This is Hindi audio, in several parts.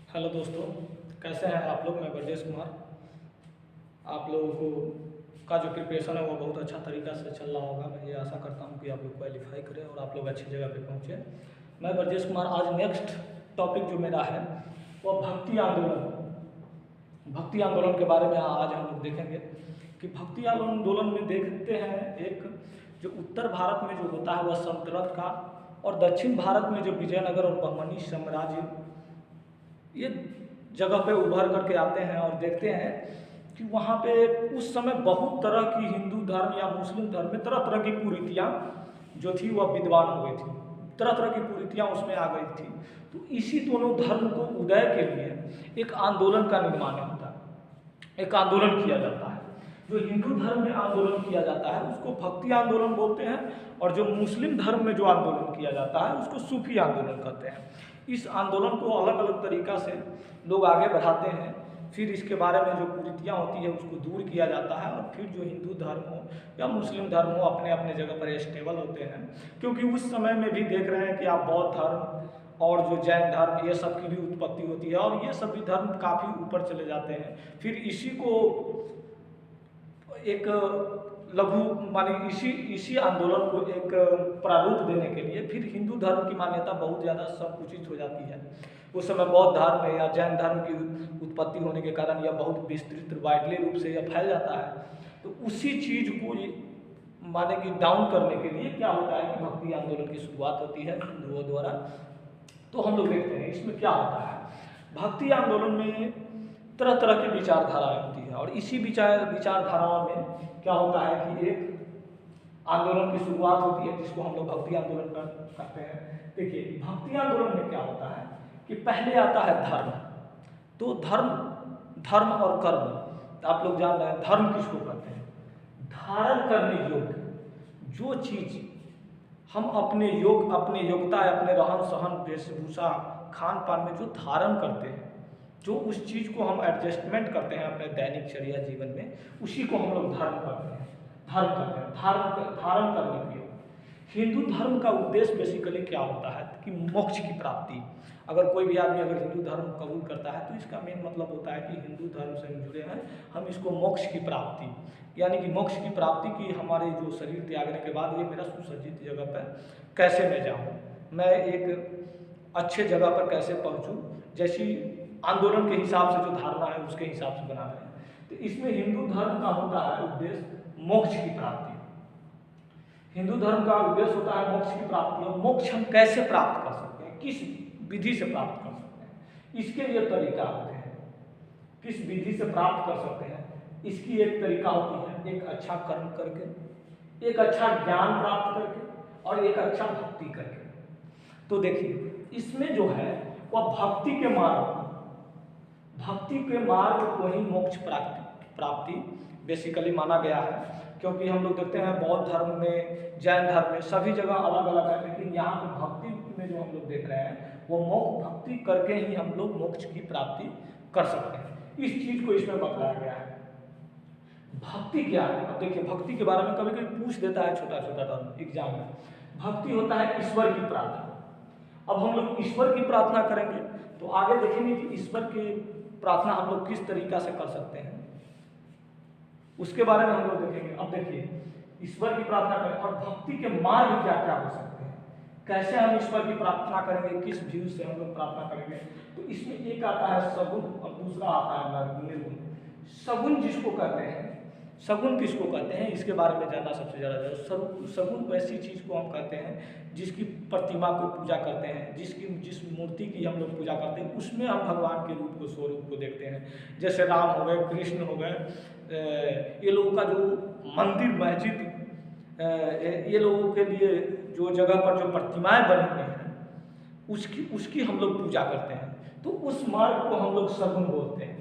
हेलो दोस्तों, कैसे हैं आप लोग। मैं ब्रजेश कुमार। आप लोगों को का जो प्रिपरेशन है वो बहुत अच्छा तरीका से चल रहा होगा। मैं ये आशा करता हूँ कि आप लोग क्वालिफाई करें और आप लोग अच्छी जगह पे पहुँचे। मैं ब्रजेश कुमार। आज नेक्स्ट टॉपिक जो मेरा है वो भक्ति आंदोलन। भक्ति आंदोलन के बारे में आज हम लोग देखेंगे कि भक्ति आंदोलन में देखते हैं एक जो उत्तर भारत में जो होता है वह सल्तनत का, और दक्षिण भारत में जो विजयनगर और बहमनी साम्राज्य ये जगह पे उभर करके आते हैं। और देखते हैं कि वहाँ पे उस समय बहुत तरह की हिंदू धर्म या मुस्लिम धर्म में तरह तरह की कुरीतियाँ जो थी वह विद्वान हो गई थी, तरह तरह की कुरीतियाँ उसमें आ गई थी। तो इसी दोनों धर्म को उदय के लिए एक आंदोलन का निर्माण होता है, एक आंदोलन किया जाता है। जो हिंदू धर्म में आंदोलन किया जाता है उसको भक्ति आंदोलन बोलते हैं, और जो मुस्लिम धर्म में जो आंदोलन किया जाता है उसको सूफी आंदोलन कहते हैं। इस आंदोलन को अलग अलग तरीक़ा से लोग आगे बढ़ाते हैं। फिर इसके बारे में जो कुरीतियाँ होती है उसको दूर किया जाता है, और फिर जो हिंदू धर्म हो या मुस्लिम धर्म हो अपने अपने जगह पर स्टेबल होते हैं। क्योंकि उस समय में भी देख रहे हैं कि आप बौद्ध धर्म और जो जैन धर्म ये सब की भी उत्पत्ति होती है, और ये सभी धर्म काफ़ी ऊपर चले जाते हैं। फिर इसी को एक लघु माने इसी आंदोलन को एक प्रारूप देने के लिए फिर हिंदू धर्म की मान्यता बहुत ज़्यादा संकुचित हो जाती है। उस समय बौद्ध धर्म या जैन धर्म की उत्पत्ति होने के कारण यह बहुत विस्तृत वाइडली रूप से यह फैल जाता है। तो उसी चीज़ को माने कि डाउन करने के लिए क्या होता है कि भक्ति आंदोलन की शुरुआत होती है हिंदुओं द्वारा। तो हम लोग देखते हैं इसमें क्या होता है। भक्ति आंदोलन में तरह तरह की विचारधाराएं होती है, और इसी विचारधाराओं में क्या होता है कि एक आंदोलन की शुरुआत होती है जिसको हम लोग भक्ति आंदोलन करते हैं। देखिए भक्ति आंदोलन में क्या होता है कि पहले आता है धर्म। तो धर्म और कर्म आप लोग जान रहे हैं। धर्म किसको कहते हैं? धारण करने योग्य जो चीज़ हम अपने योग्यता अपने रहन सहन वेशभूषा खान पान में जो धारण करते हैं, जो उस चीज़ को हम एडजस्टमेंट करते हैं अपने दैनिक चर्या जीवन में, उसी को हम लोग धर्म करते हैं। धारण करने के लिए हिंदू धर्म का उद्देश्य बेसिकली क्या होता है कि मोक्ष की प्राप्ति। अगर कोई भी आदमी अगर हिंदू धर्म कबूल करता है तो इसका मेन मतलब होता है कि हिंदू धर्म से हम जुड़े हैं, हम इसको मोक्ष की प्राप्ति, यानी कि मोक्ष की प्राप्ति की हमारे जो शरीर त्यागने के बाद ये मेरा सुसज्जित जगह पर कैसे मैं जाऊँ, मैं एक अच्छे जगह पर कैसे पहुँचूँ, जैसी आंदोलन के हिसाब से जो धारणा है उसके हिसाब से बना रहे हैं। तो इसमें हिंदू धर्म का होता है उद्देश्य मोक्ष की प्राप्ति। हिंदू धर्म का उद्देश्य होता है मोक्ष की प्राप्ति। और मोक्ष हम कैसे प्राप्त कर सकते हैं, किस विधि से प्राप्त कर सकते हैं, इसके लिए तरीका होते हैं। किस विधि से प्राप्त कर सकते हैं इसकी एक तरीका होती है, एक अच्छा कर्म करके, एक अच्छा ज्ञान प्राप्त करके, और एक अच्छा भक्ति करके। तो देखिए इसमें जो है वह भक्ति के मार्ग को ही मोक्ष प्राप्ति बेसिकली माना गया है। क्योंकि हम लोग देखते हैं बौद्ध धर्म में, जैन धर्म में सभी जगह अलग अलग है, लेकिन यहाँ पे भक्ति में जो हम लोग देख रहे हैं वो भक्ति करके ही हम लोग मोक्ष की प्राप्ति कर सकते हैं। इस चीज़ को इसमें बताया गया है। भक्ति क्या है? अब देखिए भक्ति के बारे में कभी कभी पूछ देता है छोटा छोटा टर्म एग्जाम में। भक्ति होता है ईश्वर की प्रार्थना। अब हम लोग ईश्वर की प्रार्थना करेंगे तो आगे देखेंगे कि ईश्वर की प्रार्थना हम लोग किस तरीका से कर सकते हैं, उसके बारे में हम लोग देखेंगे। अब देखिए ईश्वर की प्रार्थना करें और भक्ति के मार्ग क्या क्या हो सकते हैं, कैसे हम ईश्वर की प्रार्थना करेंगे, किस व्यू से हम लोग प्रार्थना करेंगे। तो इसमें एक आता है सगुण और दूसरा आता है निर्गुण। सगुण जिसको कहते हैं, सगुण किसको कहते हैं इसके बारे में जानना सबसे ज़्यादा जरूरी। सगुण वैसी चीज़ को हम कहते हैं जिसकी प्रतिमा को पूजा करते हैं, जिस मूर्ति की हम लोग पूजा करते हैं उसमें हम भगवान के रूप को स्वरूप को देखते हैं। जैसे राम हो गए, कृष्ण हो गए, ये लोगों का जो मंदिर मस्जिद, ये लोगों के लिए जो जगह पर जो प्रतिमाएं बनी हुई हैं उसकी हम लोग पूजा करते हैं। तो उस मार्ग को हम लोग सगुण बोलते हैं।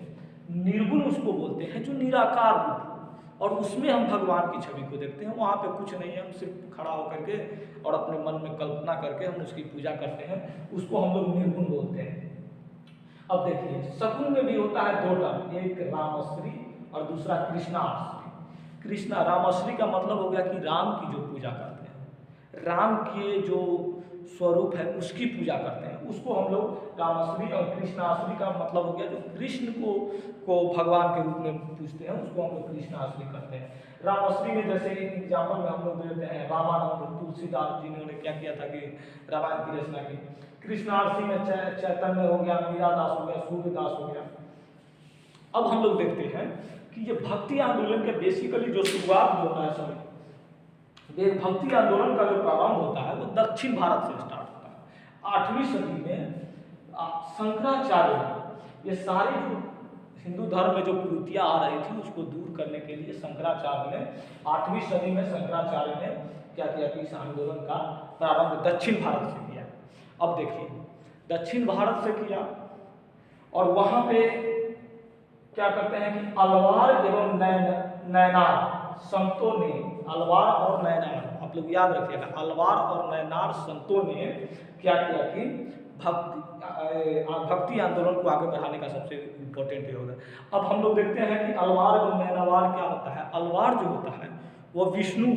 निर्गुण उसको बोलते हैं जो निराकार रूप, और उसमें हम भगवान की छवि को देखते हैं। वहाँ पे कुछ नहीं है, हम सिर्फ खड़ा होकर के और अपने मन में कल्पना करके हम उसकी पूजा करते हैं, उसको हम लोग निर्गुण बोलते हैं। अब देखिए सगुण में भी होता है दो टर्म, एक रामश्री और दूसरा कृष्णाश्री। रामश्री का मतलब हो गया कि राम की जो पूजा करते हैं, राम के जो स्वरूप है उसकी पूजा करते हैं, उसको हम लोग रामाश्री और कृष्णाश्री का मतलब हो गया जो कृष्ण को भगवान के रूप में पूजते हैं, उसको हम लोग कृष्णाश्री करते हैं। रामाश्री में जैसे एग्जाम्पल में हम लोग देते हैं रामानंद तुलसीदास जिन्होंने क्या किया था कि रामायण की रचना की। कृष्णाश्री में चैतन्य हो गया, मीरादास हो गया, सूर्यदास हो गया। अब हम लोग देखते हैं कि ये भक्ति आंदोलन के बेसिकली जो शुरुआत होता है समय, ये भक्ति आंदोलन का जो प्रारंभ होता है वो दक्षिण भारत से स्टार्ट होता है। 8वीं सदी में शंकराचार्य, ये सारी जो हिंदू धर्म में जो कुरीतियाँ आ रही थी उसको दूर करने के लिए शंकराचार्य ने 8वीं सदी में शंकराचार्य ने क्या किया कि इस आंदोलन का प्रारंभ दक्षिण भारत से किया। अब देखिए दक्षिण भारत से किया और वहाँ पे क्या करते हैं कि अलवार एवं नैनार संतों ने, अलवार और नैनार आप लोग याद रखिएगा, अलवार और नैनार संतों ने क्या किया कि भक्ति आंदोलन को आगे बढ़ाने का सबसे इम्पोर्टेंट ये होगा। अब हम लोग देखते हैं कि अलवार और नैनावार क्या होता है। अलवार जो होता है वो विष्णु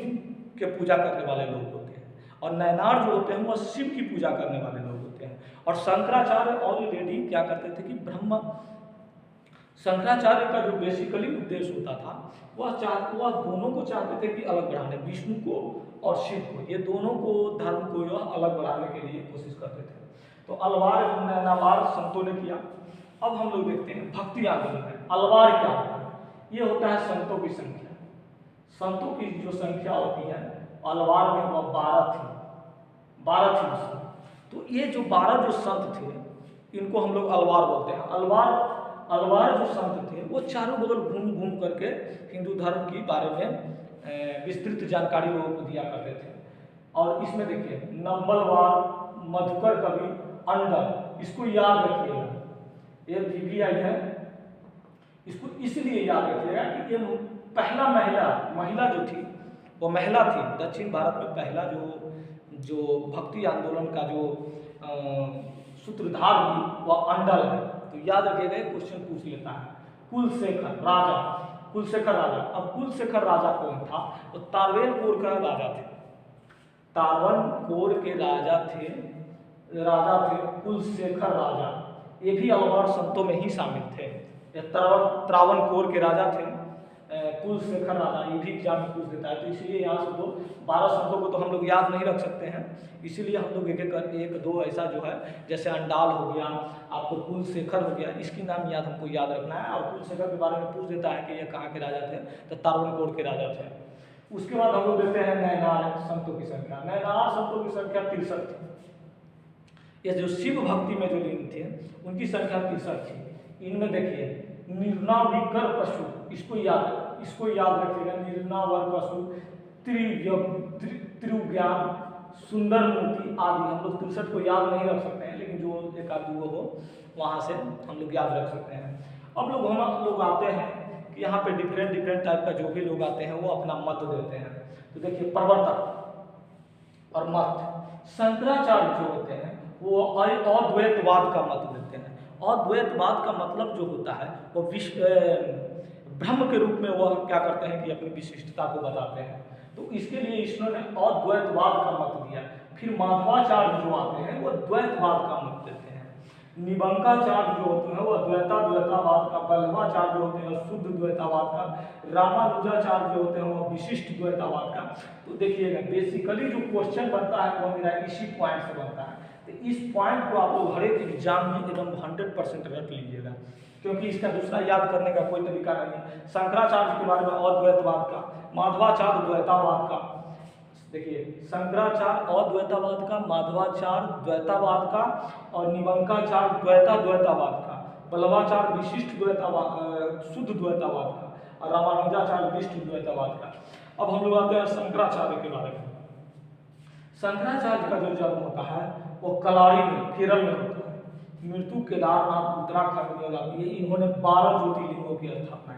के पूजा करने वाले लोग होते हैं और नैनार जो होते हैं वो शिव की पूजा करने वाले लोग होते हैं। और शंकराचार्य ऑलरेडी क्या करते थे कि शंकराचार्य का जो बेसिकली उद्देश्य होता था वह दोनों को चाहते थे कि अलग बढ़ाने, विष्णु को और शिव को, ये दोनों को धर्म को यह अलग बढ़ाने के लिए कोशिश करते थे। तो अलवार एवं नैनावार संतों ने किया। अब हम लोग देखते हैं भक्ति आंदोलन में अलवार क्या होता है। ये होता है संतों की संख्या, संतों की जो संख्या होती है अलवार में वह 12 थी। तो ये जो 12 जो संत थे इनको हम लोग अलवार बोलते हैं। अलवार जो संत थे वो चारों बगल घूम घूम करके हिंदू धर्म के बारे में विस्तृत जानकारी लोगों को दिया करते थे। और इसमें देखिए नंबलवार, मधुकर कवि, अंडल, इसको याद रखिएगा, ये VVI है, इसको इसलिए याद रखिएगा कि ये पहला महिला जो थी वो महिला थी दक्षिण भारत में। पहला जो भक्ति आंदोलन का जो सूत्रधार हुई वह अंडल है। तो याद रखिएगा, क्वेश्चन पूछ लेता है। कुलशेखर राजा। अब कुलशेखर राजा कौन था? वो तारवेनकोर का राजा थे। तारवनकोर के राजा थे कुलशेखर राजा। ये भी अलवार संतों में ही शामिल थे। ये त्रावणकोर के राजा थे कुलशेखर राजा, ये भी एग्जाम में पूछ देता है। तो इसीलिए यहाँ से 12 संतों को तो हम लोग याद नहीं रख सकते हैं, इसीलिए हम लोग एक दो ऐसा जो है जैसे अंडाल हो गया, आपको कुलशेखर हो गया, इसकी नाम हमको याद रखना है। और कुलशेखर के बारे में पूछ देता है कि ये कहाँ के राजा थे, तो तारवनकोर के राजा थे। उसके बाद हम लोग देखते हैं नैनार संतों की संख्या। नैनार संतों की संख्या 63 थी। ये जो शिव भक्ति में जो लीन थे उनकी संख्या 63 थी। इनमें देखिए निर्नाविकर पशु, इसको याद रखिएगा। निर्नावर पशु, त्रिज्ञान, सुंदर मूर्ति आदि। हम लोग 63 को याद नहीं रख सकते हैं, लेकिन जो एक आध दो हो वहाँ से हम लोग याद रख सकते हैं। अब हम लोग आते हैं कि यहाँ पे डिफरेंट टाइप का जो भी लोग आते हैं वो अपना मत देते हैं। तो देखिए प्रवर्तक और मत। शंकराचार्य जो होते हैं वो अद्वैतवाद का मत देते हैं। अद्वैतवाद का मतलब जो होता है वो ब्रह्म के रूप में वह क्या करते हैं कि अपनी विशिष्टता को बताते हैं। तो इसके लिए इन्होंने अद्वैतवाद का मत दिया। फिर माधवाचार्य जो आते हैं वो द्वैतवाद का मत देते हैं। निबंकाचार्य जो होते हैं वो द्वैतावाद का, बल्लभाचार्य जो होते हैं शुद्ध द्वैतावाद का, रामानुजाचार्य जो होते हैं वो विशिष्ट द्वैतावाद का। तो देखिएगा बेसिकली जो क्वेश्चन बनता है वो मेरा इसी पॉइंट से बनता है। तो इस पॉइंट को आप लोग हर एक एग्जाम में एकदम 100% रख लीजिएगा, क्योंकि इसका दूसरा याद करने का कोई तरीका नहीं है। शंकराचार्य के बारे में अद्वैतवाद का, माधवाचार्य द्वैतावाद का। देखिए शंकराचार्य अद्वैतावाद का, माधवाचार्य द्वैतावाद का और निबंकाचार्य द्वैतावाद का, बल्लभाचार्य विशिष्ट द्वैतावाद शुद्ध द्वैतावाद का और रामानुजाचार्य विशिष्ट द्वैतावाद का। अब हम लोग आते हैं शंकराचार्य के बारे में। शंकराचार्य का जो जन्म होता है वो कलाड़ी में, केरल में होता है। मृत्यु केदारनाथ उत्तराखंड में हो जाती है। इन्होंने 12 ज्योतिर्लिंगों की स्थापना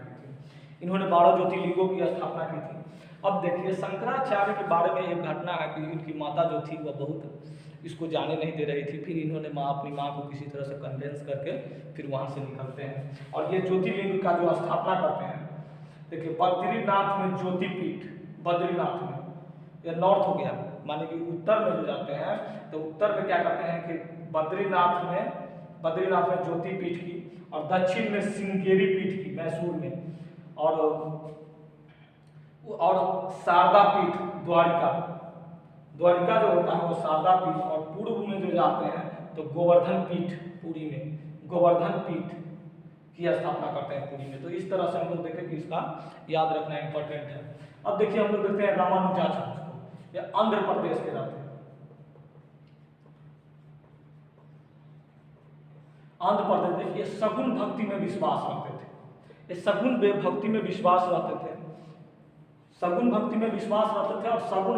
की थी। अब देखिए शंकराचार्य के बारे में एक घटना है कि इनकी माता जो थी वह बहुत इसको जाने नहीं दे रही थी। फिर इन्होंने अपनी माँ को किसी तरह से कन्वेंस करके फिर वहाँ से निकलते हैं और ये ज्योतिर्लिंग का जो स्थापना करते हैं। देखिए बद्रीनाथ में ज्योतिपीठ, बद्रीनाथ में, यह नॉर्थ हो गया, माने कि उत्तर में जो जाते हैं तो उत्तर में क्या करते हैं कि बद्रीनाथ में ज्योति पीठ की, और दक्षिण में श्रृंगेरी पीठ की मैसूर में, और शारदा पीठ द्वारिका जो होता है वो शारदा पीठ, और पूर्व में जो जाते हैं तो गोवर्धन पीठ, पुरी में गोवर्धन पीठ की स्थापना करते हैं पुरी में। तो इस तरह से हम लोग देखें कि इसका याद रखना इंपॉर्टेंट है। अब देखिए हम लोग देखते हैं रामानुजाचार्य को, ये आंध्र प्रदेश के रहते हैं। आंध्र प्रदेश देखिए सगुन भक्ति में विश्वास रखते थे, ये सगुन भक्ति में विश्वास रखते थे, सगुन भक्ति में विश्वास रखते थे, और सगुन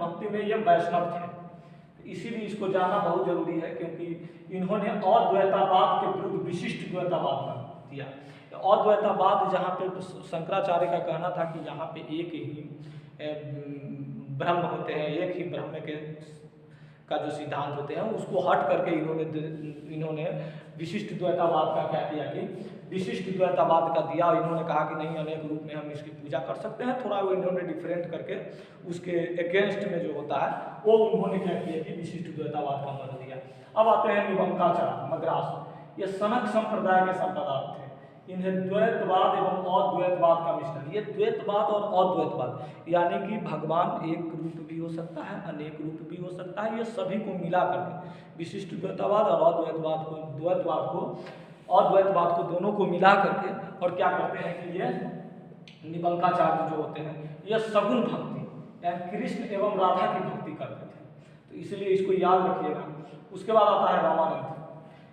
भक्ति में ये वैष्णव थे। इसीलिए इसको जानना बहुत जरूरी है, क्योंकि इन्होंने अद्वैतावाद के विरुद्ध विशिष्ट द्वैतावाद दिया। अद्वैतावाद जहाँ पे शंकराचार्य का कहना था कि यहाँ पे एक ही ब्रह्म होते हैं, एक ही ब्रह्म का जो सिद्धांत होते हैं उसको हट करके इन्होंने विशिष्ट द्वैतावाद का क्या किया कि विशिष्ट द्वैतावाद का दिया। इन्होंने कहा कि नहीं, अनेक रूप में हम इसकी पूजा कर सकते हैं, थोड़ा वो इन्होंने डिफरेंट करके उसके अगेंस्ट में जो होता है वो उन्होंने क्या किया कि विशिष्ट द्वैतावाद का मत दिया। अब आते हैं निबंकाचार्य मद्रास, ये सनक संप्रदाय के संप्रदाय थे। इन्हें द्वैतवाद एवं अद्वैतवाद का मिश्रण, ये द्वैतवाद और अद्वैतवाद यानी कि भगवान एक रूप भी हो सकता है, अनेक रूप भी हो सकता है, ये सभी को मिला करके विशिष्ट द्वैतवाद और अद्वैतवाद को दोनों को मिला करके, और क्या करते हैं कि ये निबंकाचार्य जो होते हैं ये सगुन भक्ति यानी कृष्ण एवं राधा की भक्ति करते थे। तो इसलिए इसको याद रखिएगा। उसके बाद आता है रामानंद,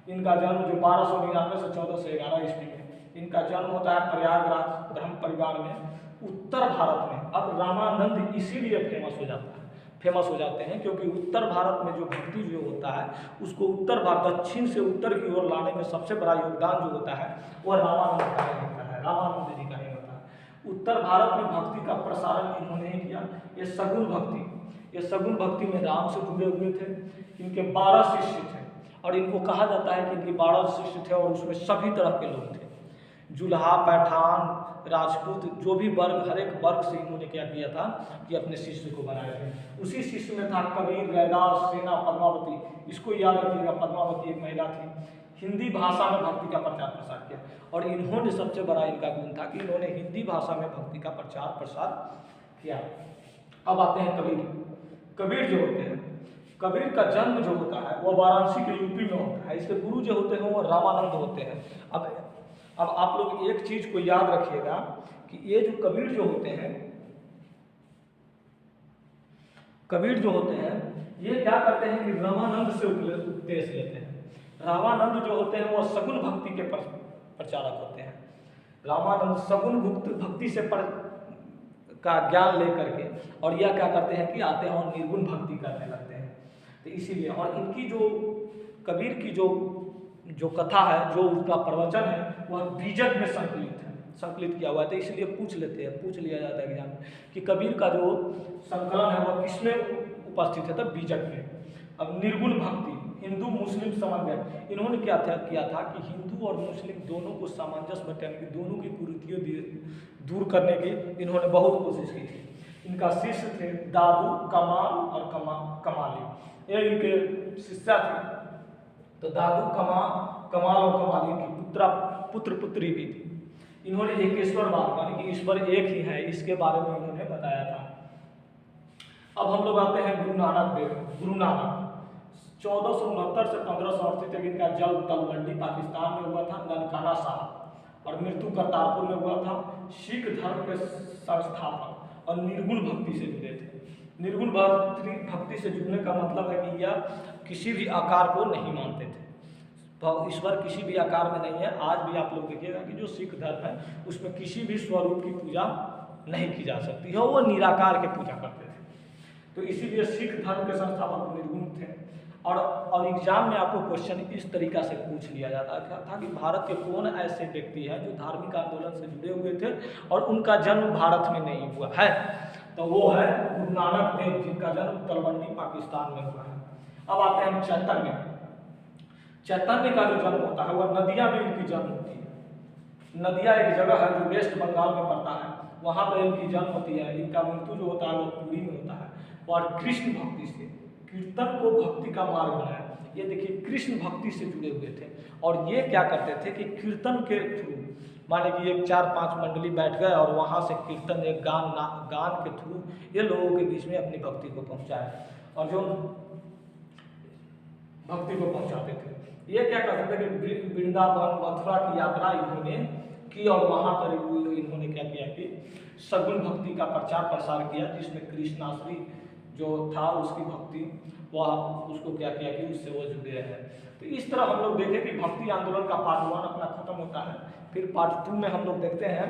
इनका जन्म जो 1299 से 1411 ईस्वी में इनका जन्म होता है प्रयागराज ब्रह्म परिवार में, उत्तर भारत में। अब रामानंद इसीलिए फेमस हो जाते हैं क्योंकि उत्तर भारत में जो भक्ति जो होता है उसको उत्तर भारत दक्षिण से उत्तर की ओर लाने में सबसे बड़ा योगदान जो होता है वह रामानंद का ही होता है, रामानंद जी का ही होता है। उत्तर भारत में भक्ति का प्रसारण इन्होंने ही किया। ये सगुन भक्ति में राम से जुड़े हुए थे। इनके 12 शिष्य थे, और इनको कहा जाता है कि इनके 12 शिष्य थे, और उसमें सभी तरह के लोग थे, जुल्हा, पैठान, राजपूत, जो भी वर्ग, हर एक वर्ग से इन्होंने क्या किया था कि अपने शिष्य को बनाए थे। उसी शिष्य में था कबीर, रैदास, सेना, पद्मावती। इसको याद रखिएगा, पद्मावती एक महिला थी। हिंदी भाषा में भक्ति का प्रचार प्रसार किया, और इन्होंने सबसे बड़ा इनका गुण था कि इन्होंने हिंदी भाषा में भक्ति का प्रचार प्रसार किया। अब आते हैं कबीर जो होते हैं, कबीर का जन्म जो होता है वह वाराणसी के यूपी में होता है। इसके गुरु जो होते हैं वो रामानंद होते हैं। अब आप लोग एक चीज को याद रखिएगा कि ये जो कबीर जो होते हैं ये क्या करते हैं कि रामानंद से उपदेश लेते हैं। रामानंद जो होते हैं वो सगुन भक्ति के प्रचारक होते हैं। रामानंद सगुन भक्ति से का ज्ञान लेकर के, और यह क्या करते हैं कि आते हैं और निर्गुण भक्ति करने लगते हैं। तो इसीलिए, और इनकी जो कबीर की जो कथा है, जो उनका प्रवचन है वह बीजक में संकलित किया हुआ है। तो इसलिए पूछ लिया जाता है एग्जाम में कि कबीर का जो संकलन है वह किसमें उपस्थित है, तब बीजक में। अब निर्गुण भक्ति, हिंदू मुस्लिम समन्वय, इन्होंने क्या किया था कि हिंदू और मुस्लिम दोनों को सामंजस्य बैठाने की, दोनों की कुरीतियों दूर करने की इन्होंने बहुत कोशिश की थी। इनका शिष्य थे दादू, कमाल और कमाली, ये इनके शिष्या थे। तो दादू, कमाल और कमाली की पुत्री भी थी। इन्होंने एकेश्वरवाद यानी कि ईश्वर एक ही है, इसके बारे में इन्होंने बताया था। अब हम लोग आते हैं गुरु नानक 1469 से 1538 तक इनका जन्म तलवंडी पाकिस्तान में हुआ था, ननकाना साहब, और मृत्यु करतारपुर में हुआ था। सिख धर्म के संस्थापक और निर्गुण भक्ति से जुड़े थे। निर्गुण भक्ति से जुड़ने का मतलब है कि यह किसी भी आकार को नहीं मानते थे। ईश्वर किसी भी आकार में नहीं है। आज भी आप लोग देखिएगा कि जो सिख धर्म है उसमें किसी भी स्वरूप की पूजा नहीं की जा सकती है, वो निराकार की पूजा करते थे। तो इसीलिए सिख धर्म के संस्थापक निर्गुण थे। और एग्जाम में आपको क्वेश्चन इस तरीका से पूछ लिया जाता था कि भारत के कौन ऐसे व्यक्ति हैं जो धार्मिक आंदोलन से जुड़े हुए थे और उनका जन्म भारत में नहीं हुआ है, तो वो है गुरु नानक देव, जिनका जन्म तलवंडी पाकिस्तान में हुआ है। अब आते हैं चैतन्य का जो जन्म होता है वह नदिया में इनकी जन्म होती है। नदिया एक जगह है जो वेस्ट बंगाल में पड़ता है, वहाँ पर इनकी जन्म होती है। इनका मृत्यु जो होता है वो पुरी में होता है। और कृष्ण भक्ति से कीर्तन को भक्ति का मार्ग बनाया। ये देखिए कृष्ण भक्ति से जुड़े हुए थे और ये क्या करते थे कि कीर्तन के थ्रू, माने कि एक 4-5 मंडली बैठ गए और वहाँ से कीर्तन एक गान के थ्रू ये लोगों के बीच में अपनी भक्ति को पहुँचाया। और जो भक्ति को पहुँचाते थे ये क्या करते थे कि वृंदावन मथुरा की यात्रा इन्होंने की और वहाँ पर इन्होंने क्या किया कि सगुण भक्ति का प्रचार प्रसार किया, जिसमें कृष्णाश्री जो था उसकी भक्ति वह उसको क्या किया कि उससे वो जुड़े रहे। तो इस तरह हम लोग देखें कि भक्ति आंदोलन का पार्ट 1 अपना खत्म होता है। फिर पार्ट 2 में हम लोग देखते हैं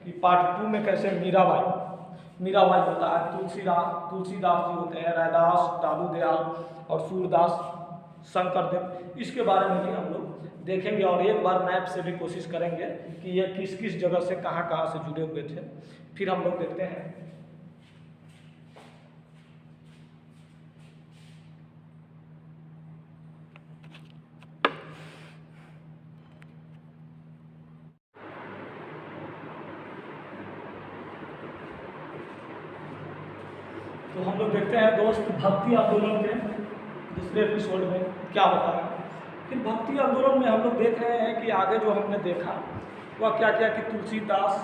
कि पार्ट 2 में कैसे मीराबाई होता है, तुलसीदास जी होते हैं, रैदास, दादू दयाल और सूरदास, शंकरदेव, इसके बारे में भी हम लोग देखेंगे। और एक बार मैप से भी कोशिश करेंगे कि ये किस किस जगह से कहाँ से जुड़े हुए थे। फिर हम लोग देखते हैं तो हम लोग देखते हैं दोस्त भक्ति आंदोलन के दूसरे एपिसोड में क्या होता है। फिर भक्ति आंदोलन में हम लोग देख रहे हैं कि आगे जो हमने देखा वह क्या क्या कि तुलसीदास,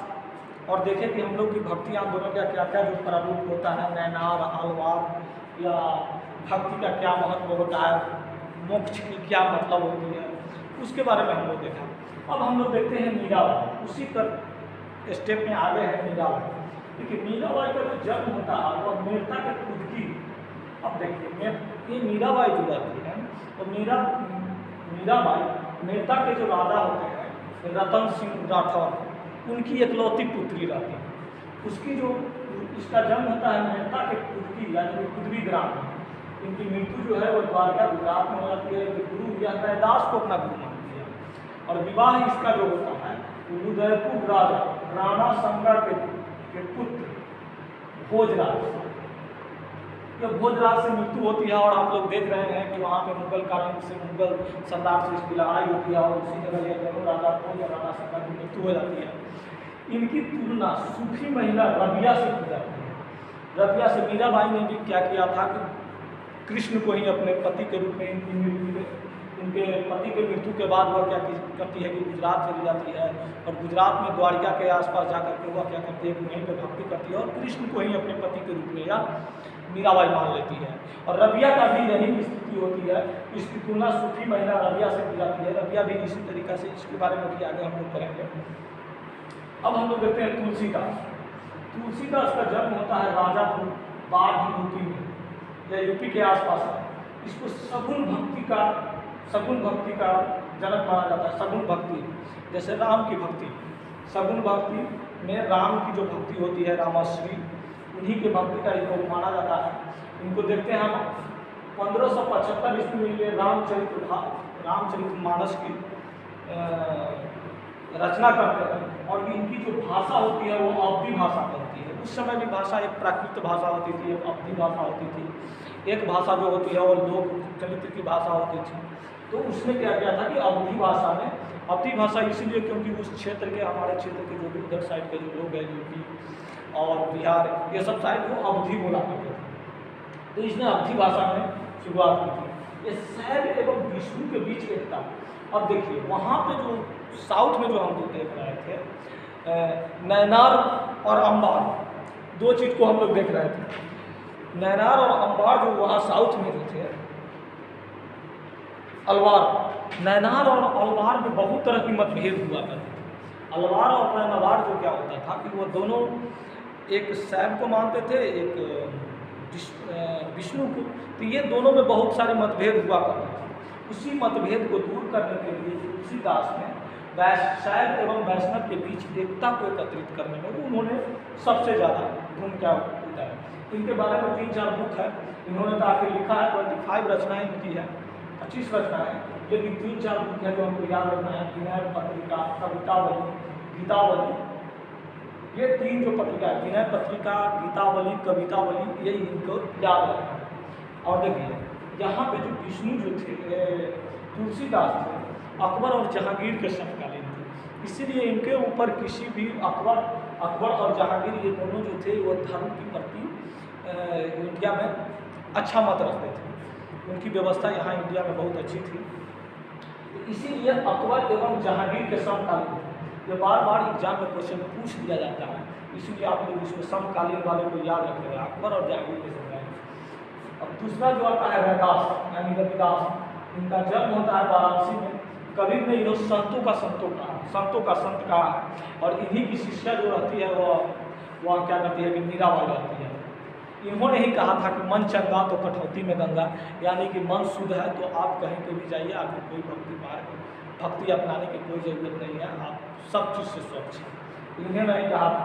और देखें कि हम लोग की भक्ति आंदोलन का क्या क्या जो प्रारूप होता है, नैनार, अलवार या भक्ति का क्या महत्व होता है, मोक्ष की क्या मतलब होती है, उसके बारे में हम लोग देखा। अब हम लोग देखते हैं मीराबाई, उसी पर स्टेप में आगे है मीराबाई। देखिए मीराबाई का जो जन्म होता है वह मेरता के खुद की, अब देखिए ये मीराबाई जो रहती है तो मीराबाई मेरता के जो राजा होते हैं रतन सिंह राठौर, उनकी एकलौती पुत्री रहती है। उसकी जो इसका जन्म होता है मेरता के कुदकी यानी कुदवी ग्राम में। इनकी मृत्यु जो है वो द्वारका गुजरात में हो जाती है। गुरु रैदास को अपना गुरु मानती है और विवाह इसका जो होता है उदयपुर राजा राणा संगा के पुत्र भोजराज, भोजराज से मृत्यु होती है। और आप लोग देख रहे हैं कि वहाँ पे मुगल कालीन से मुगल सम्राट से इसकी लड़ाई होती है और उसी जगह ये दोनों राजा भोज और राणा संगा की मृत्यु हो जाती है। इनकी तुलना सूफी महिला रबिया से की जाती है। रबिया से मीराबाई ने भी क्या किया था कि कृष्ण को ही अपने पति के रूप में इनके पति के मृत्यु के बाद वह क्या करती है कि गुजरात चली जाती है और गुजरात में द्वारिका के आसपास जाकर के वह क्या करती है कि वहीं पर भक्ति करती है और कृष्ण को ही अपने पति के रूप में या मीराबाई मान लेती है। और रबिया का भी यही स्थिति होती है, इसकी तुलना सूफी महिला रबिया से की जाती है। रबिया भी इसी तरीक़ा से, इसके बारे में भी आगे हम लोग करेंगे। अब हम लोग देखते हैं तुलसीदास का जन्म होता है राजापुर बाढ़ यूपी में या यूपी के आसपास है। इसको सगुण भक्ति का जनक माना जाता है। सगुण भक्ति जैसे राम की भक्ति, सगुण भक्ति में राम की जो भक्ति होती है रामाश्री, उन्हीं के भक्ति का इनको माना जाता है। इनको देखते हैं हम 1575 ईस्वी में रामचरित मानस की रचना करते हैं और इनकी जो भाषा होती है वो अवधी भाषा होती है। उस समय भी भाषा एक प्राकृत भाषा होती थी, एक अवधी भाषा होती थी। एक भाषा जो होती है वो लोक चरित्र की भाषा होती थी। तो उसमें क्या किया था कि अवधी भाषा इसलिए क्योंकि उस क्षेत्र के, हमारे क्षेत्र के जो भी उधर साइड के जो लोग हैं यूपी और बिहार, ये सब साइड वो अवधी बोला करते थे। तो इसने अवधी भाषा में शुरुआत की थी। ये शैव एवं विष्णु के बीच एकता। अब देखिए वहाँ पे जो साउथ में जो हम लोग देख रहे थे नैनार और अंबार, दो चीज़ को हम लोग देख रहे थे। नैनार और अंबार जो वहाँ साउथ में जो थे, अलवार, नैनार और अलवार में बहुत तरह की मतभेद हुआ करते थे। अलवार और नैनार जो क्या होता था कि वो दोनों एक शैव को मानते थे, एक विष्णु को। तो ये दोनों में बहुत सारे मतभेद हुआ करते थे। उसी मतभेद को दूर करने के लिए तुलसीदास ने शैव एवं वैष्णव के बीच एकता को एकत्रित करने में उन्होंने सबसे ज़्यादा भूमिका उठाई। इनके बारे में 3-4 बुक है, इन्होंने तो आके लिखा है। 25 रचनाएँ इनकी है, 25 रचनाएँ, लेकिन 3-4 बुक है जो हमको याद रखना है। विनय पत्रिका, कवितावली, गीतावली, ये 3 जो पत्रिका है, विनय पत्रिका, गीतावली, कवितावली, ये इनको याद रखना है। और देखिए यहाँ पे जो विष्णु जो थे तुलसीदास थे, अकबर और जहांगीर के समकालीन थे, इसीलिए इनके ऊपर किसी भी अकबर और जहांगीर ये दोनों जो थे वो धर्म के प्रति इंडिया में अच्छा मत रखते थे। उनकी व्यवस्था यहाँ इंडिया में बहुत अच्छी थी। तो इसीलिए अकबर एवं जहांगीर के समकालीन, ये बार बार एग्जाम में क्वेश्चन पूछ दिया जाता है, इसलिए आप लोग इसमें समकालीन वाले को याद रखेगा, अकबर और जहांगीर के समय। अब दूसरा जो आता है रैदास यानी रविदास, इनका जन्म होता है वाराणसी में। कबीर ने इन्हों संतों का संत कहा है। और इन्हीं की शिष्या जो रहती है वह क्या करती है कि मीराबाई रहती है। इन्होंने ही कहा था कि मन चंगा तो कटौती में गंगा, यानी कि मन शुद्ध है तो आप कहीं पे भी जाइए, आपको कोई भक्ति अपनाने की कोई ज़रूरत नहीं है, आप सब चीज़ से स्वच्छ हैं। इन्होंने नहीं कहा था।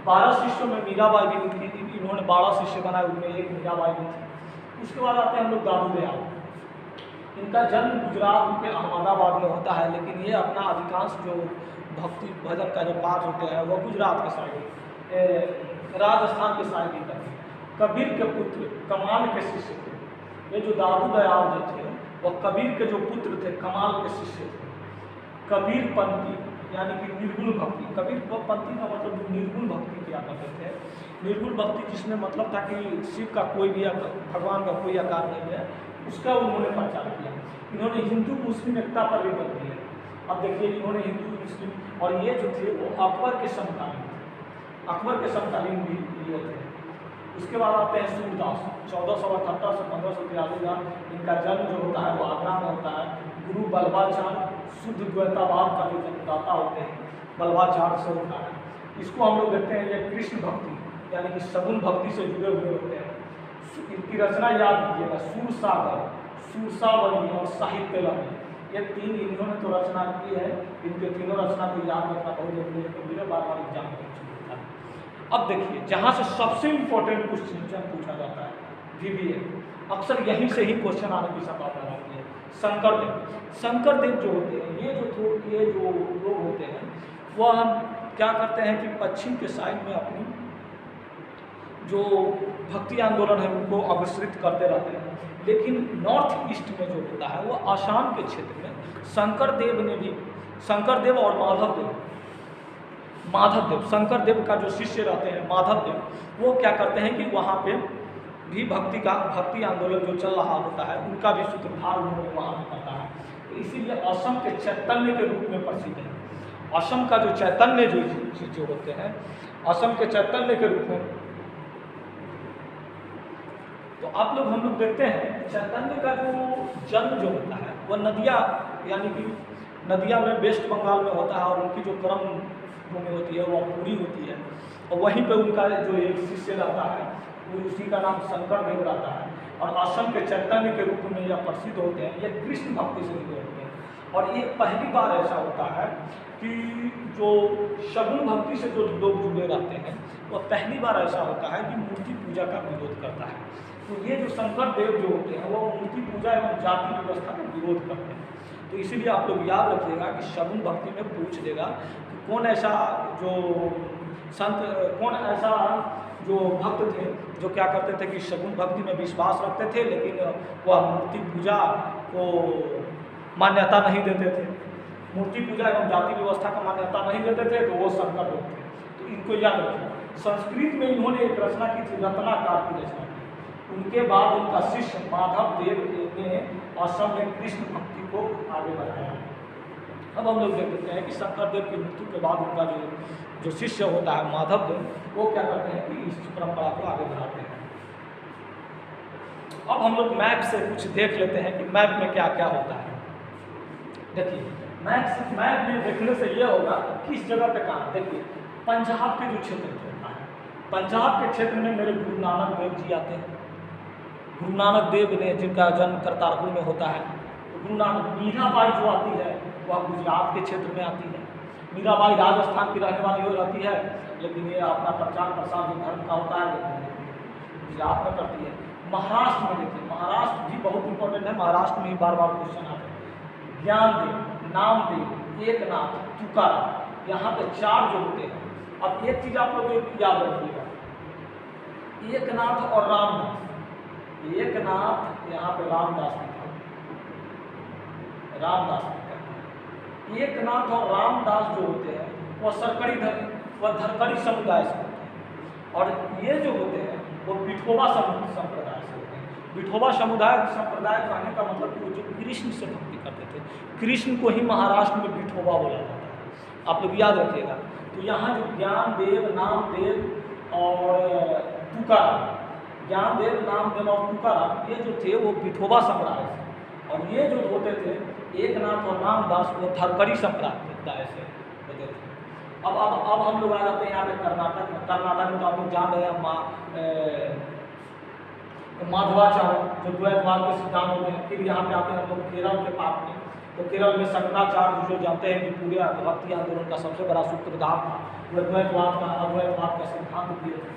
12 शिष्यों में मीराबाई भी थी, इन्होंने 12 शिष्य बनाए, उनमें एक मीराबाई भी थी। उसके बाद आते हैं हम लोग दादू दयाल। इनका जन्म गुजरात के अहमदाबाद में होता है, लेकिन ये अपना अधिकांश जो भक्ति भजन का जो पाठ होते हैं वो गुजरात के साइड, राजस्थान के साइड ही करते हैं। कबीर के पुत्र कमाल के शिष्य थे। ये जो दादू दयाल जो थे वह कबीर के जो पुत्र थे कमाल के शिष्य थे। कबीर पंथी यानी कि निर्गुण भक्ति, कबीर पंथी का मतलब निर्गुण भक्ति किया करते थे। निर्गुण भक्ति जिसमें मतलब था कि शिव का कोई भी भगवान का कोई आकार नहीं है, उसका उन्होंने प्रचार किया। इन्होंने हिंदू मुस्लिम एकता पर भी बल दिया। अब देखिए इन्होंने हिंदू मुस्लिम, और ये जो थे वो अकबर के समकालीन थे, अकबर के समकालीन भी ये थे। उसके बाद आते हैं सूरदास। 1478 से 1543 इनका जन्म जो होता है वो आगरा में होता है। गुरु बल्लभाचार्य शुद्ध द्वैतावाद का जो जन्मदाता होते हैं बल्लभाचार्य से होता है। इसको हम लोग देखते हैं ये कृष्ण भक्ति यानी कि सगुन भक्ति से जुड़े हुए होते हैं। इनकी रचना याद कीजिएगा, सूरसागर, सूरसावली और साहित्य लहरी, ये तीन इन्होंने तो रचना की है। इनके तीनों रचना को याद रखना बहुत जरूरी है क्योंकि बार बार एग्जाम में पूछा है। अब देखिए जहाँ से सबसे इम्पोर्टेंट क्वेश्चन पूछा जाता है VBA, अक्सर यहीं से ही क्वेश्चन आने की संभावना रहती है। शंकरदेव जो होते हैं ये जो लोग होते हैं वह क्या करते हैं कि पश्चिम के साइड में अपनी जो भक्ति आंदोलन है उनको अग्रसरित करते रहते हैं, लेकिन नॉर्थ ईस्ट में जो होता है वो आसाम के क्षेत्र में शंकरदेव और माधवदेव शंकरदेव का जो शिष्य रहते हैं माधवदेव, वो क्या करते हैं कि वहाँ पे भी भक्ति आंदोलन जो चल रहा होता है उनका भी सूत्रधार उन्होंने वहाँ पे करता है। तो इसीलिए असम के चैतन्य के रूप में प्रसिद्ध है। असम का जो चैतन्य जो होते हैं, असम के चैतन्य के रूप में, तो आप लोग हम लोग देखते हैं चैतन्य का जो जन्म जो होता है वह नदिया यानी कि नदिया में वेस्ट बंगाल में होता है, और उनकी जो कर्म भूमि होती है वह पूरी होती है, और वहीं पे उनका जो एक शिष्य रहता है उसी का नाम शंकरदेव रहता है। और असम के चैतन्य के रूप में यह प्रसिद्ध होते हैं। ये कृष्ण भक्ति से जुड़े होते हैं। और ये पहली बार ऐसा होता है कि जो शगुन भक्ति से जो लोग जुड़े रहते हैं वह पहली बार ऐसा होता है कि मूर्ति पूजा का विरोध करता है। तो ये जो शंकरदेव जो होते हैं वो मूर्ति पूजा एवं जाति व्यवस्था का विरोध करते हैं। तो इसीलिए आप लोग याद रखिएगा कि शगुन भक्ति में पूछ देगा कि कौन ऐसा जो भक्त थे जो क्या करते थे कि शगुन भक्ति में विश्वास रखते थे, लेकिन वह मूर्ति पूजा को मान्यता नहीं देते थे, मूर्ति पूजा एवं जाति व्यवस्था को मान्यता नहीं देते थे, तो वो शंकरदेव थे। तो इनको याद रखिएगा। संस्कृत में इन्होंने एक रचना की थी, रत्नाकर की रचना की। उनके बाद उनका शिष्य माधवदेव ने असम में कृष्ण भक्ति को आगे बढ़ाया। अब हम लोग देखते हैं कि शंकरदेव की मृत्यु के बाद उनका जो शिष्य होता है माधवदेव, वो क्या करते हैं कि इस परंपरा को आगे बढ़ाते हैं। अब हम लोग मैप से कुछ देख लेते हैं कि मैप में क्या क्या होता है। देखिए मैप में देखने से ये होगा किस जगह पे कहाँ। देखिए पंजाब के जो क्षेत्र होता है, पंजाब के क्षेत्र में मेरे गुरु नानक देव जी आते हैं। गुरु नानक देव ने जिनका जन्म करतारपुर में होता है, तो गुरु नानक। मीराबाई जो आती है वह गुजरात के क्षेत्र में आती है। मीराबाई राजस्थान की रहने वाली हो रहती है, लेकिन ये अपना प्रचार प्रसार जो धर्म का होता है गुजरात में करती है। महाराष्ट्र में देखिए, महाराष्ट्र भी बहुत इंपॉर्टेंट है। महाराष्ट्र में ही बार बार क्वेश्चन आते हैं। ज्ञानदेव, नामदेव, एकनाथ, तुकाराम, यहाँ पे 4 जो होते हैं। अब एक चीज़ आप लोग याद रखिएगा, एकनाथ और रामदास। एकनाथ यहाँ पे रामदास लिखा, रामदास लिखा। एकनाथ और रामदास जो होते हैं वह धरकड़ी समुदाय से होते हैं। और ये जो होते हैं वो विठोबा संप्रदाय से होते हैं। विठोबा संप्रदाय कहने का मतलब कि वो जो कृष्ण से भक्ति करते थे, कृष्ण को ही महाराष्ट्र में विठोबा बोला जाता है, आप लोग याद रखिएगा। तो यहाँ जो ज्ञानदेव, नामदेव और तुकाराम, ज्ञानदेव, नामदेव और तुकाराम ये जो थे वो विठोबा संप्रदाय से, और ये जो होते थे एकनाथ और रामदास वो धरकरी संप्रदाय से होते थे। अब हम लोग आ जाते हैं यहाँ पे कर्नाटक में। कर्नाटक में तो आप लोग जान रहे हैं माधवाचार्य जो द्वैतवाद के सिद्धांत होते हैं। फिर यहाँ पे आते हैं हम लोग केरल के पास में, तो केरल में शंकराचार्य जो जानते हैं कि पूरे भक्ति आंदोलन का सबसे बड़ा सूत्रधार था, वो द्वैतवाद का अद्वैतवाद का सिद्धांत दिए थे।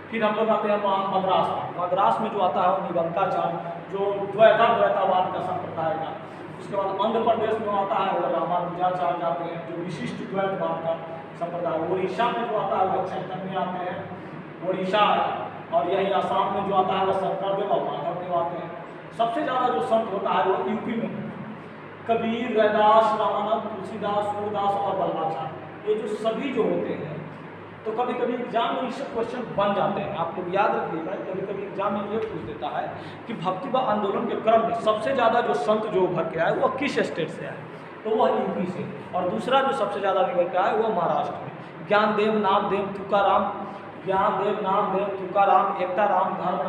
फिर हम लोग आते हैं मद्रास में। मद्रास में जो आता है वो निगंताचार्य जो द्वैतावाद का संप्रदाय का। उसके बाद आंध्र प्रदेश में आता है वो रामानुजाचार्य आते हैं जो विशिष्ट द्वैतवाद का संप्रदाय। उड़ीसा में जो आता है वो चैतन्य आते हैं, उड़ीसा, और यही आसाम में जो आता है वो शंकरदेव और माधवदेव आते हैं। सबसे ज़्यादा जो संत होता है वो यूपी में कबीर, रैदास, रामानंद, तुलसीदास, सूरदास और बल्लाचार्य। ये जो सभी जो होते हैं, तो कभी कभी एग्जाम में इससे क्वेश्चन बन जाते हैं, आप लोग याद रखिएगा। कभी कभी एग्जाम में ये पूछ देता है कि भक्तिवा आंदोलन के क्रम में सबसे ज़्यादा जो संत जो उभर के आए वो किस स्टेट से आए, तो वह यूपी से। और दूसरा जो सबसे ज़्यादा उभर के आए वो महाराष्ट्र में। ज्ञानदेव, नामदेव, तुकाराम, ज्ञानदेव, नामदेव, तुकाराम, एकता राम, धर्म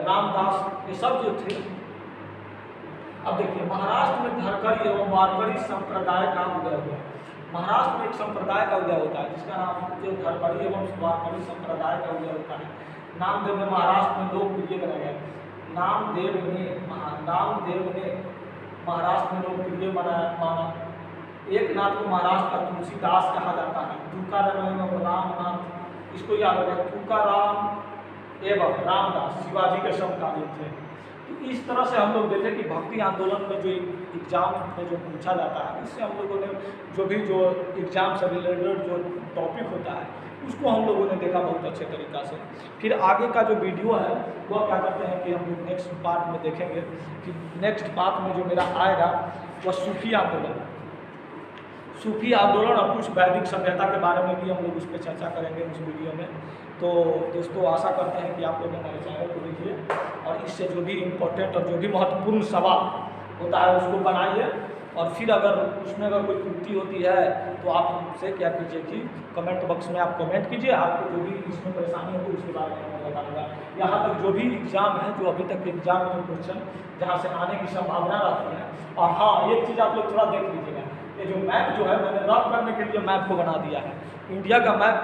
रामदास, ये सब जो थे। अब देखिए महाराष्ट्र में धरकरी एवं वारकरी संप्रदाय का उदय हुआ। महाराष्ट्र में एक संप्रदाय का उदय होता है जिसका नाम जो धरकरी एवं वारकरी संप्रदाय का उदय होता है। नामदेव ने महाराष्ट्र में लोकप्रिय बनाया गया। नामदेव ने महाराष्ट्र में लोकप्रिय माना। एकनाथ को महाराष्ट्र का तुलसीदास कहा जाता है। तुकाराम एवं रामनाथ, इसको याद रखें, तुकाराम एवं रामदास शिवाजी के समकालीन थे। तो इस तरह से हम लोग देखे कि भक्ति आंदोलन में जो एग्जाम में जो पूछा जाता है, इससे हम लोगों ने जो एग्जाम से रिलेटेड जो टॉपिक होता है उसको हम लोगों ने देखा बहुत अच्छे तरीक़ा से। फिर आगे का जो वीडियो है वह क्या करते हैं कि हम लोग नेक्स्ट पार्ट में देखेंगे कि नेक्स्ट पार्ट में जो मेरा आएगा वह सूफी आंदोलन और कुछ वैदिक सभ्यता के बारे में भी हम लोग उस पर चर्चा करेंगे उस वीडियो में। तो दोस्तों आशा करते हैं कि आप लोग हमारे चैनल को देखिए और इससे जो भी इम्पोर्टेंट और जो भी महत्वपूर्ण सवाल होता है उसको बनाइए, और फिर अगर उसमें अगर कोई त्रुटि होती है तो आप हमसे क्या कीजिए कि कमेंट बॉक्स में आप कमेंट कीजिए। आपको जो भी इसमें परेशानी होगी उसके बारे में मैं बता दूँगा। यहाँ तक जो भी एग्ज़ाम है, जो अभी तक एग्ज़ाम में क्वेश्चन जहाँ से आने की संभावना रहती है। और हाँ, एक चीज़ आप लोग थोड़ा देख लीजिएगा, ये जो मैप जो है मैंने रफ करने के लिए मैप को बना दिया है। इंडिया का मैप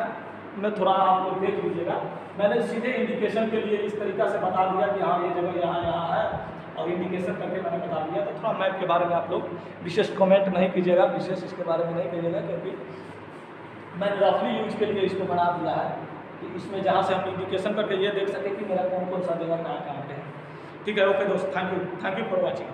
में थोड़ा आप लोग देख लीजिएगा, मैंने सीधे इंडिकेशन के लिए इस तरीक़ा से बता दिया कि हाँ ये जगह यहाँ है, और इंडिकेशन करके मैंने बता दिया। तो थोड़ा मैप के बारे में आप लोग विशेष कमेंट नहीं कीजिएगा, विशेष इसके बारे में नहीं कीजिएगा, क्योंकि मैंने रफली यूज के लिए इसको बना दिया है कि इसमें जहाँ से हम इंडिकेशन करके ये देख सकें कि मेरा कौन कौन सा जगह कहाँ पे है। ठीक है, ओके दोस्त, थैंक यू फॉर वॉचिंग।